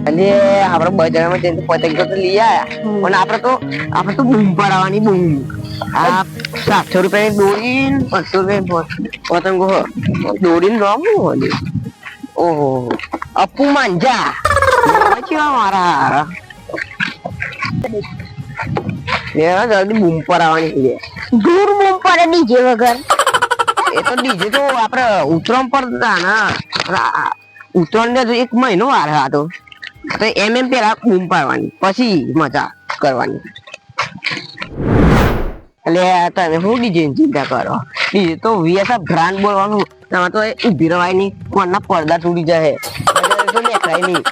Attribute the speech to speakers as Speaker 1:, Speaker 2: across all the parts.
Speaker 1: અને આપડે બજારમાં જઈને પતંગ તો લઈ આયા પણ આપડે તો બૂમ પડાવવાની બૂમ. આ 700 રૂપિયાની દોરી 500 રૂપિયાની પતંગો દોરીને રમવું હોય. ઓહો અપ્પુ માંજા કેવા મારા જલ્દી બૂમ પડાવવાની છે.
Speaker 2: દૂર બૂમ પડે ડીજે વગર.
Speaker 1: એ તો ડીજે તો આપડે ઉત્તરાયણ પર ઉત્તરાયણ ને 1 મહિનો વાર હતો તો એમ પેલા બૂમ પાડવાની પછી મજા કરવાની. એટલે તમે શું ડીજે ચિંતા કરો? ડીજે તો વીએસઆ બ્રાન્ડ બોલવાનું. તમે તો ઉભી રવાય નહીં, કોણના પડદા તૂટી જાય તો દેખાય નહીં.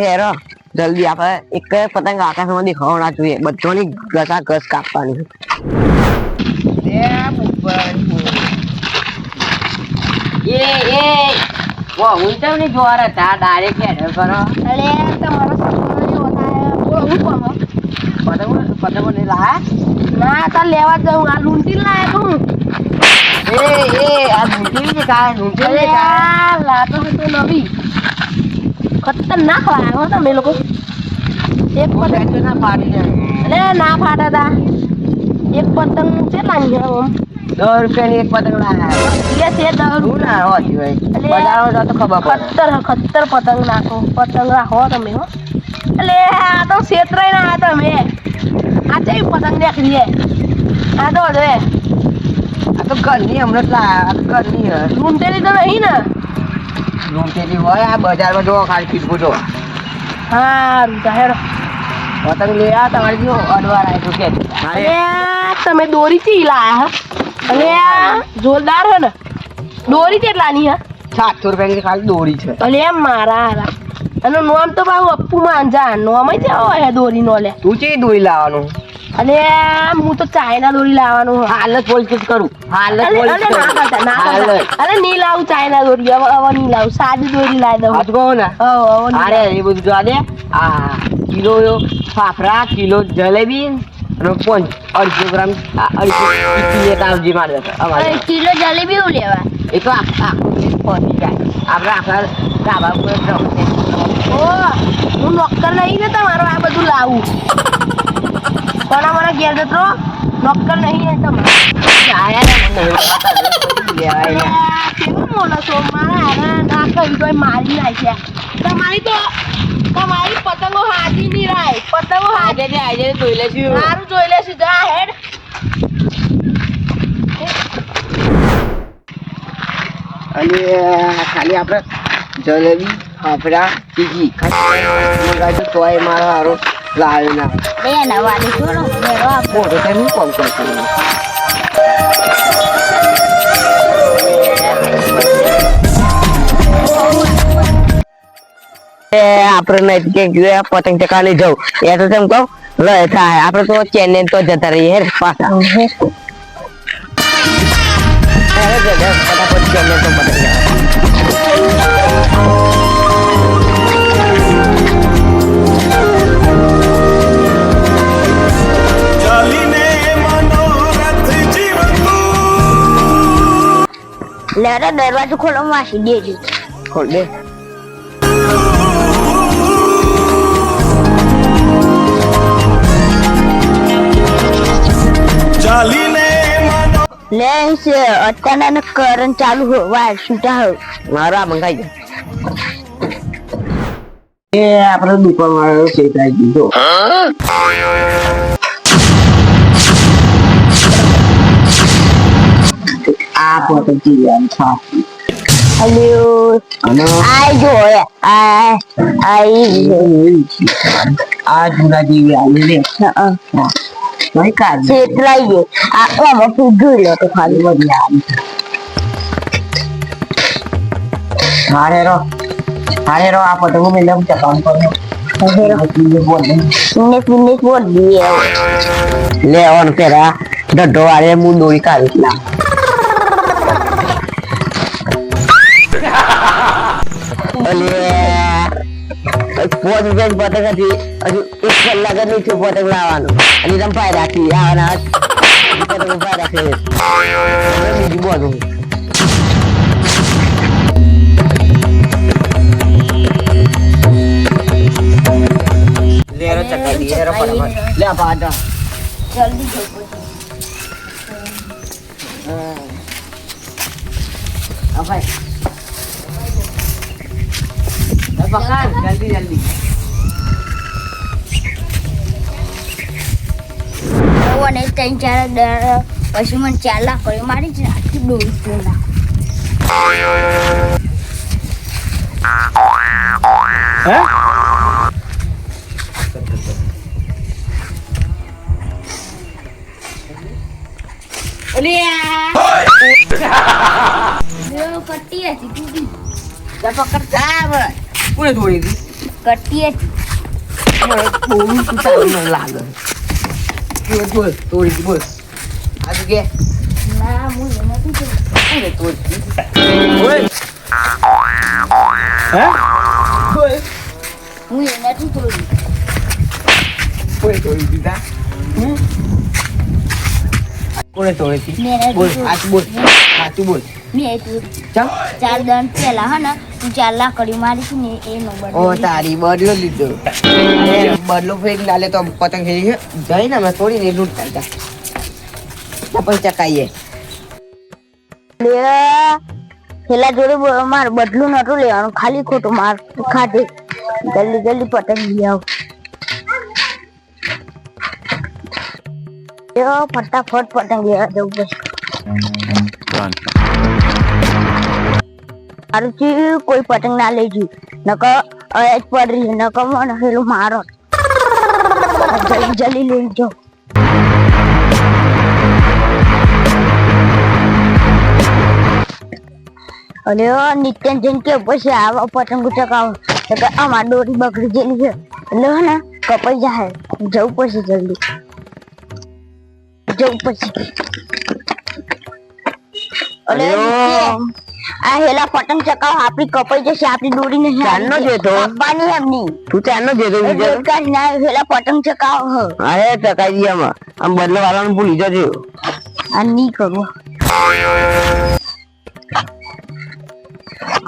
Speaker 1: હેરો જલ્દી આપણે એક પતંગ આકાશમાં દેખાવો ના જોઈએ, બધાની ઘસા ઘસ કાપવાની.
Speaker 2: ના તાર લેવા જાઉં આ લૂંટી લાયા તું. લાતો તો નવી ખતરનાક લાયા હો તમે લોકો. એક પતંગ ના ફાટી જાય. અરે ના ફાટા તા. એક પતંગ કેટલાની છે આમ?
Speaker 1: 10 રૂપિયાની એક પતંગ લાયા.
Speaker 2: એ છે 10
Speaker 1: રૂપિયા હોતી હોય. બજારમાં તો ખબર પડે.
Speaker 2: ખતર પતંગ નાખો, પતંગ રાખો તમે હો. એટલે આ તો છેતરાઈ ના તમે. આ ચઈ પતંગ દેખરી હે. આ તો હવે
Speaker 1: આ તો ઘરની હમણાં જ લાયા. આ તો ઘરની
Speaker 2: લૂંટેલી તો નહીં ને?
Speaker 1: લૂંટેલી હોય. આ બજારમાં જોવો ખાલી પીટવું જો.
Speaker 2: હારું હેરો
Speaker 1: પતંગ લઈ આ તમારી જો અડવાર આવ્યું કે
Speaker 2: તમે દોરી ચી લાયા હે? અને જોરદાર હે ને. દોરી કેટલાની હે?
Speaker 1: 700 રૂપિયાની ખાલી દોરી છે.
Speaker 2: અલે મારા હારા અને નોમ તો બાહુ અપ્પુ માંજા નોમ જ હે દોરી નો લે.
Speaker 1: તું ચી દોરી લાવવાનું?
Speaker 2: અલે હું તો ચાઇના દોરી લાવવાનું.
Speaker 1: હાલ જ પોલીસ કરું. હાલ જ પોલીસ કરું.
Speaker 2: અરે નહીં લાવું ચાઇના દોરી. હવે નહીં લાવું, સાદી દોરી લાવી દઉં.
Speaker 1: આજ કહો ને. અરે એ બધું જોવા દે. આ કિલો ફાફડા, કિલો જલેબી અને 250 ગ્રામ 250 મારે
Speaker 2: કિલો જલેબી એવું લેવા.
Speaker 1: એ તો પહોંચી જાય. આપણે આખા ધાબા ઉપર
Speaker 2: ઓ હું નોકર નહીં ને તમારો આ બધું લાવું. કોના મને ઘેર જતો નોકર નહીં ને તમારે. કેવું મોનો છો મારા આ કહી તો મારી નાખ્યા. તમારી પતંગો હાજી નહીં રાય. પતંગો
Speaker 1: આજે જોઈ લેશું.
Speaker 2: સારું જોઈ લેશું. જા હેડ.
Speaker 1: અને ખાલી આપણે જલેબી ફાફડા ચીજી મંગાવ્યું તોય મારા હારો લાવ્યો ના.
Speaker 2: બે નવાની છોડો
Speaker 1: મોટો થાય હું કોમ કરતો. આપણે નહીં કે પતંગ ચકાની જવું એ તો તેમ કહું લે થાય. આપણે તો ચેન્નઈ તો જતા રહીએ પાછા. ફટાફટ ચેન્નઈ તો પતંગ
Speaker 2: લેરા દરવાજો ખોલો વાસી દેજો.
Speaker 1: ખોલ દે.
Speaker 2: લેન્સ અત્યારના કરંટ ચાલુ હો વાયર છૂટા હો.
Speaker 1: મારા મંગાઈ જાય. એ આપણે દુકાન વાળો ચેતાઈ દીધો. આ પોતે જીવન છાપી.
Speaker 2: હેલો આઈ જો
Speaker 1: આ જૂના જીવી આવી લે. નહીં કાઢ
Speaker 2: છેતરાઈ ગયો. આમાં પૂછ્યું લો તો ખાલી બધી આવી.
Speaker 1: હારે રો આ પતંગો મેં લમ ચકામ કર્યો.
Speaker 2: મિનિટ બોલ દીએ
Speaker 1: લે ઓન પેરા ડઢો વાળે હું દોરી કાઢી લા. પોત રૂપિયા પતંગ હતી. હજુ 1 કલાક જ નહીં થયું પતંગ લાવવાનું અને તમે પાય રાખી આવવાના પતંગ પાય રાખી બીજું બધું. ના પાટા
Speaker 2: જલ્દી જો પછી
Speaker 1: ભાઈ પકડ જલ્દી જલ્દી
Speaker 2: અને 3-4 દર પછી મને 4 લાખ કરી મારી છે આખી દોરી 2 લાખ કટ્ટી હતી તૂટી
Speaker 1: કોને તોડી હતી
Speaker 2: કટ્ટી હતી
Speaker 1: બહુ તૂટા લાગે બોલ તોડી હતી બોલ આજુ કે
Speaker 2: ના હું નથી
Speaker 1: કોને તોડી બોલ બોલ
Speaker 2: હું નથી તોડી
Speaker 1: કોને તોડી દીધા કોને તોડી હતી બોલ સાચું બોલ સાચું બોલ
Speaker 2: મેં તોડી
Speaker 1: ચમ
Speaker 2: 4 દન પહેલા હે ને તું 4 લાખ કરી મારી છે ને એ નંબર
Speaker 1: ઓ તારી બદલો લીધો અરે બદલો ફેરી લાલે તો પતંગ ખેલી જઈને અમે તોડીને લૂંટ કરતા પછી ચકાઈએ
Speaker 2: પેલા જોડે માર બદલું નતું લેવાનું ખાલી ખોટું માર ખાધે જલ્દી જલ્દી પતંગ લઈ આવ ફટાફટ પતંગ લેવા જવું પડશે મારું ચીજ કોઈ પતંગ ના લઈ ગયું નકર અયજ પડી નકર મને પેલું મારો જલ્દી જલ્દી લઈ જાઓ અને નિત્યન જન કે પછી આવા પતંગ ચકાવો એટલે અમાર દોરી બગડી ગયેલી છે એટલે હે ને કપાઈ જાય જવું પડશે જલ્દી જવું પડશે અને આ હેલા પતંગ ચકાવો આપણી કપાઈ જશે આપણી દોરી નહીં
Speaker 1: ચાંદનો જેતો
Speaker 2: કાપવાની એમની
Speaker 1: તું ચાંદનો જેતો વિચાર
Speaker 2: કાઢી ના હેલા પતંગ ચકાવો
Speaker 1: અરે ચકાઈ દી આમ બદલો વાળાનું ભૂલી જજો
Speaker 2: આ નહીં કરવું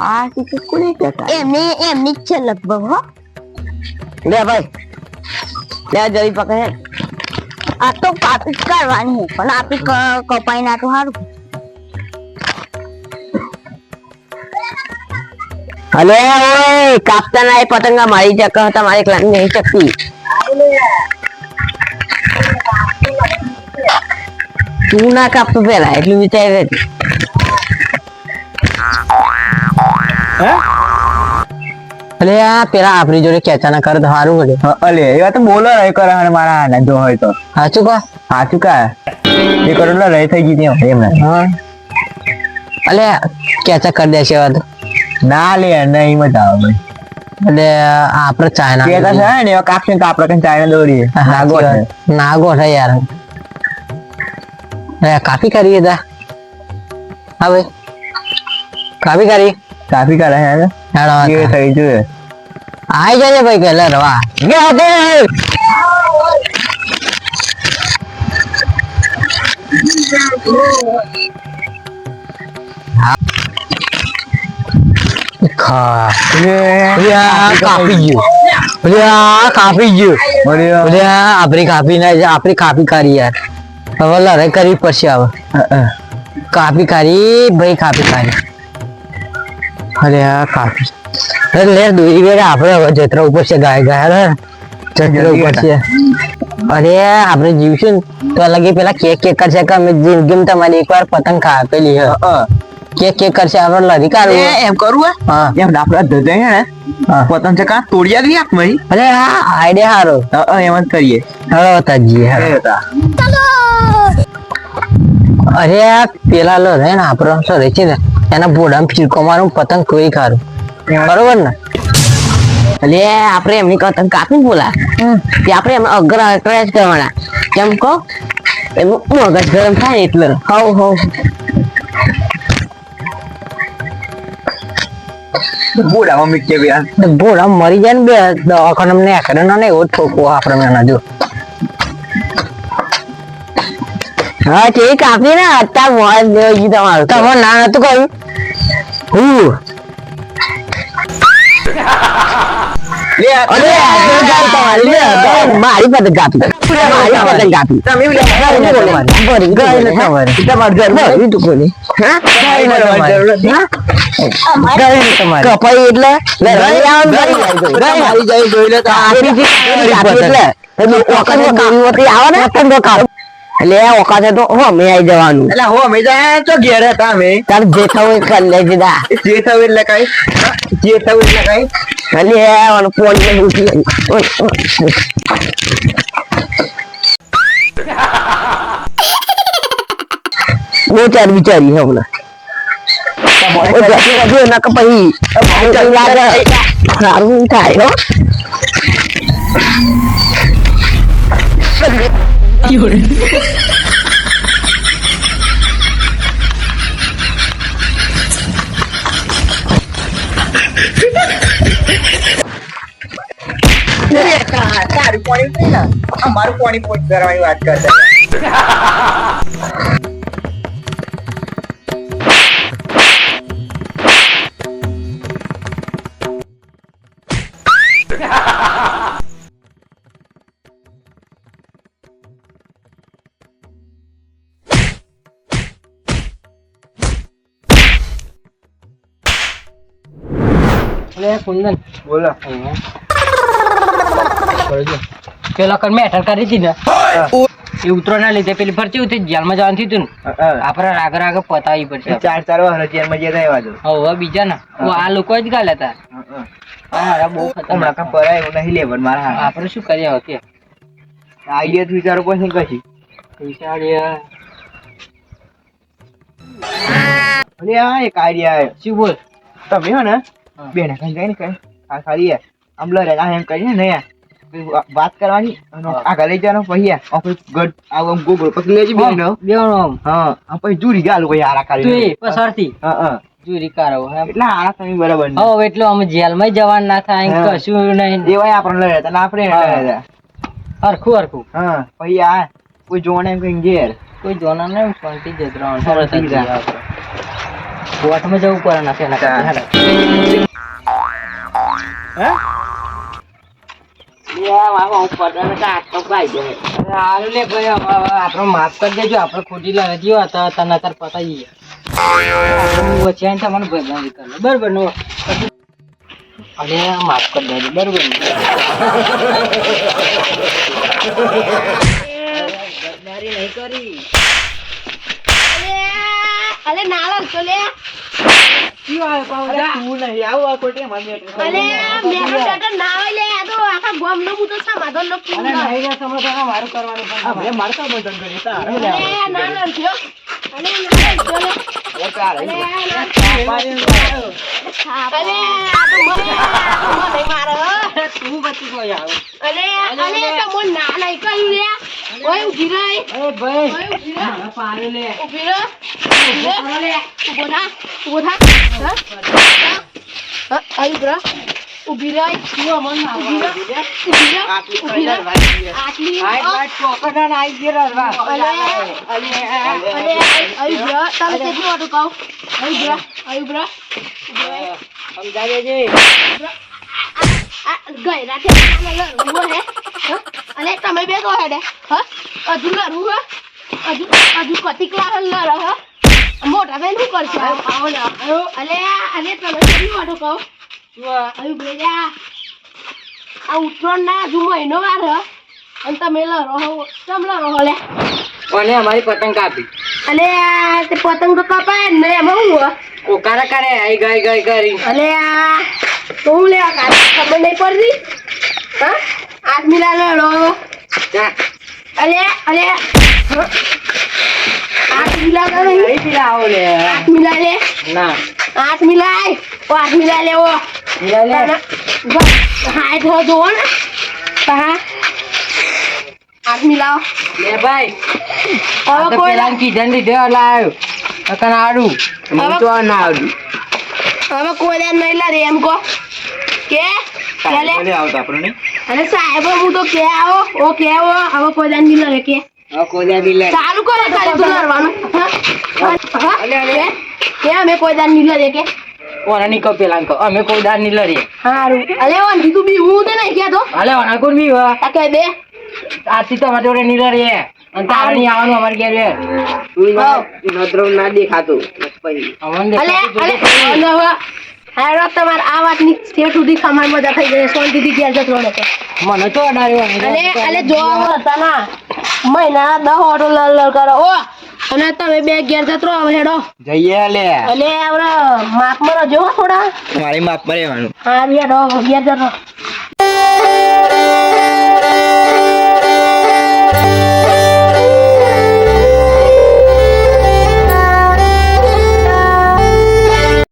Speaker 1: આ કે કોને ચકાય
Speaker 2: એમની જ છે લગભગ હો
Speaker 1: લે ભાઈ લે જરી પકડે
Speaker 2: આ તો કાપી જ કરવાની છે પણ આપી કપાઈ ના તો સારું
Speaker 1: અલે ઓય કાપતા ના પતંગા મારી ચક્કા હતા મારી ક્લાસ નહીં ચકતી તું ના કાપતો પેલા એટલું વિચાર અલે આ પેલા આપણી જોડે ખેંચા ના કરે તો સારું પડે
Speaker 3: અલે એ વાત બોલો રહી કરે અને મારા ના જો હોય તો
Speaker 1: સાચું કા
Speaker 3: સાચું કા એ કરો એટલે રહી થઈ ગઈ ત્યાં એમ
Speaker 1: હા અલે ખેંચા કરી દેશે વાત
Speaker 3: ના લે નહીં મજા આવે
Speaker 1: એટલે આપડે ચાઇના
Speaker 3: કે છે ને એવા કાપશે તો આપણે કઈ ચાઇના દોડીએ નાગો છે
Speaker 1: નાગો છે યાર કાફી કરીએ તા હા ભાઈ કાફી કરી
Speaker 3: કાફી કરે હે ને એ થઈ જોઈએ
Speaker 1: આઈ જજે ભાઈ કે રવા કે દે આપડી કાપી કરી યાર હવે લડાઈ કરવી પડશે હવે કાપી કરી ભાઈ કાપી કરી અરે આ કાપી લે દોરી વેરે આપડે હવે જત્રા ઉપર છે ગાય ગાય જત્રા ઉપર છે અરે આપડે જીવશું તો લગી પેલા કેક કરશે કે અમે જિંદગીમાં તમારી એકવાર પતંગ કાપેલી હે કેક કરશે આપણે લડી કાઢવું
Speaker 3: એમ કરવું
Speaker 1: હા
Speaker 3: એમ આપડા ધજે હે ને પતંગ છે કા તોડિયા ગઈ આપ મરી
Speaker 1: અરે હા આઈડિયા હારો
Speaker 3: એમ જ કરીએ
Speaker 1: હવે તાજી અરે આ પેલા લો રે ને આપણો સર છે ને એના બોડામાં ફીરકો મારું પતંગ કોઈ ખારું બરોબર ને એટલે આપણે એમની પતંગ કાપી બોલા તે આપણે એમ અગ્ર જ કરવાના કેમ કહો એનું મગજ ગરમ થાય ને એટલે હવ
Speaker 3: બોડામાં મીઠે ગયા
Speaker 1: બોડા મરી જાય ને બે દવાખાને ને આખરે ને એવો ઠોકો આપણે એના જો હા ઠીક કાપી ને અત્યારે મોજ દેવી તમારું તમારું ના નતું કહ્યું હું મારી પતંગ કાપી તમે કપાઈ એટલે એટલે ઓકાતે તો અમે આવી જવાનું
Speaker 3: એટલે હો અમે જાય તો ઘેર હતા અમે
Speaker 1: તાર જે થવું એ કરી લેજે દા
Speaker 3: જે થયું એટલે કઈ જે થયું એટલે કઈ
Speaker 1: એટલે ફોન ને ઉઠી બહુ ચાર વિચારી હમણાં સારું થાય
Speaker 3: તારું પાણી ને અમારું પાણી પોટ કરવાની વાત કરતા
Speaker 2: કુંદન
Speaker 3: બોલો
Speaker 2: પેલા કર મેં અટલ કરી હતી ને એ ઉતરો ના લીધે પેલી ફરતી ઉતરી જેલમાં જવાનું થયું ને આપડે આગળ આગળ પતાવી પડશે
Speaker 3: 4 વર્ષ જેલમાં જતા આવ્યા છો
Speaker 2: હવે બીજા ના આ લોકો જ ગાલે હતા બહુ
Speaker 3: હમણાં કાં પરાય એવું નહીં લેવર મારા
Speaker 2: આપડે શું કરીએ હવે કે
Speaker 3: આઈડિયા તો વિચારો પછી કશી
Speaker 2: વિચારીએ
Speaker 3: અરે આ એક આઈડિયા
Speaker 2: શું બોલ
Speaker 3: તમે હો ને બેને કઈ જાય ને કઈ આ ખાલી આમ લડે આ એમ કરીને ને વાત કરવાની આગળ લઈ જવાનો પછી આપણે ગઢ આમ ગોગળ પછી લેજી બેનો
Speaker 2: બેવાનો
Speaker 3: હા પછી જુરી ગાલું પછી આરા ખાલી
Speaker 2: પસરતી
Speaker 3: હા
Speaker 2: જુરી કારો
Speaker 3: એટલે આરા તમે બરાબર
Speaker 2: હવે એટલો અમે જેલમાં જવાનું ના થાય કશું નહીં
Speaker 3: દેવાય આપણને લડે તને આપણે લડે
Speaker 2: હરખું હરખું
Speaker 3: હા પછી આ કોઈ જોણે એમ કઈ ઘેર
Speaker 2: કોઈ જોના નહીં શાંતિ જ કોર્ટમાં જવું પડે ના આપડે માફ કરી દેજો આપડે ખોટી લડ્યો હતા તને અત્યારે પતાવી વચ્ચે તમને ભેગા કરે બરોબર નો અરે માફ કરી દેજો બરોબર નહીં કરી
Speaker 4: અલે નાળા તો લે
Speaker 3: તું નહીં આવું કોટે મને
Speaker 4: અલે મેરો ડાટર ના લે આ તો આખા ગામ નો હું તો સમાધાન નો પૂરો
Speaker 2: નહીં રે સમાધાન મારું કરવાનું
Speaker 3: આપણે મારતા બંધન કરી તારે
Speaker 4: અલે નાળા થયો અલે નાળા તો લે
Speaker 3: એ તારે
Speaker 4: અલે આ તો મને મારો
Speaker 2: તું બચી ગયો આવ
Speaker 4: અલે તો મો ના લઈ કર્યું લે ઓય ઉભી રહી
Speaker 2: એ ભાઈ
Speaker 4: ઓય ઉભી રહી
Speaker 2: પાડે લે
Speaker 4: ઉભી રહી ઉભો થા આઈ બ્રા ઉભી રહી
Speaker 2: તું અમન ના
Speaker 4: આટલી
Speaker 2: આઈ વાત ચોકડા ના આઈ ગયો રવા
Speaker 4: અલે આઈ બ્રા તમે કેટલું વાટું કહો આઈ બ્રા
Speaker 2: સમજા દેજે
Speaker 4: ગઈ રાતે લડવું હે અને તમે બે કહો હેડે હજુ લડવું હે હજુ કતિકલા લડો હે મોટા બેન શું કરશે અલે તમે કેટલું વાટું કહો આયુ બેજા આ ઉત્તરાયણ ના હજુ મહિનો વાર હે અને તમે લડો ચમ લડો લે
Speaker 2: અને અમારી પતંગ કાપી
Speaker 4: અલે તે પતંગ તો કપાય ને એમાં હું
Speaker 2: કોકારા કરે આઈ ગઈ કરી
Speaker 4: અલે આ તો હું લેવા કાઢ ખબર નહીં પડતી હા આજ મિલા લડો અલે આજ મિલા કરો
Speaker 2: નહીં પીલાવો લે
Speaker 4: આજ મિલા લે
Speaker 2: ના
Speaker 4: આજ મિલાય ઓ આજ મિલા લેવો
Speaker 2: પીલા લે
Speaker 4: હાય તો જોવો ને હા આજ મિલાવો
Speaker 2: લે ભાઈ
Speaker 4: હવે કોઈ
Speaker 2: પેલા કીધન દીધે લાવ્યો અકન આડું
Speaker 4: હવે
Speaker 2: તો ના આવડું
Speaker 4: હવે કોઈ નહીં લારે એમ કો કે ચાલે
Speaker 3: આવતા આપણે
Speaker 4: અને સાહેબ હું તો કે આવો ઓ કે આવો હવે કોઈ નહીં લારે કે
Speaker 2: હવે કોદા બિલે
Speaker 4: ચાલુ કરે ખાલી તું લડવાનું હા કે અમે કોઈ નહીં લારે કે
Speaker 2: ઓના ની કહો પેલા કહો અમે કોઈ દાર ની લડીએ
Speaker 4: હારું અલે વાંધી તું બી હું તે નહીં કહેતો
Speaker 2: હાલે ઓના કોણ બી વા
Speaker 4: આ કહે બે
Speaker 2: આથી તો અમારે જોડે ની લડીએ અને તારે નહીં આવવાનું અમારે ઘેર રે
Speaker 1: નજરો ના દેખાતું પછી
Speaker 2: અમને
Speaker 4: અલે અલે અને હવે હારો તમાર આ વાતની સ્ટેટ સુધી ખમાર મજા થઈ જાય શાંતિથી ઘેર જતો રહો તો
Speaker 2: મને તો અડાડ્યો
Speaker 4: અલે જો હતા ના મહિના 10 ઓટો લલ લલ કરો ઓ અને તમે બે ઘેર જતો રહો હેડો
Speaker 3: જઈએ લે
Speaker 4: અલે આપણે માપ માં જો થોડા
Speaker 3: મારી માપ પર રહેવાનું
Speaker 4: હા હેડો ઘેર જતો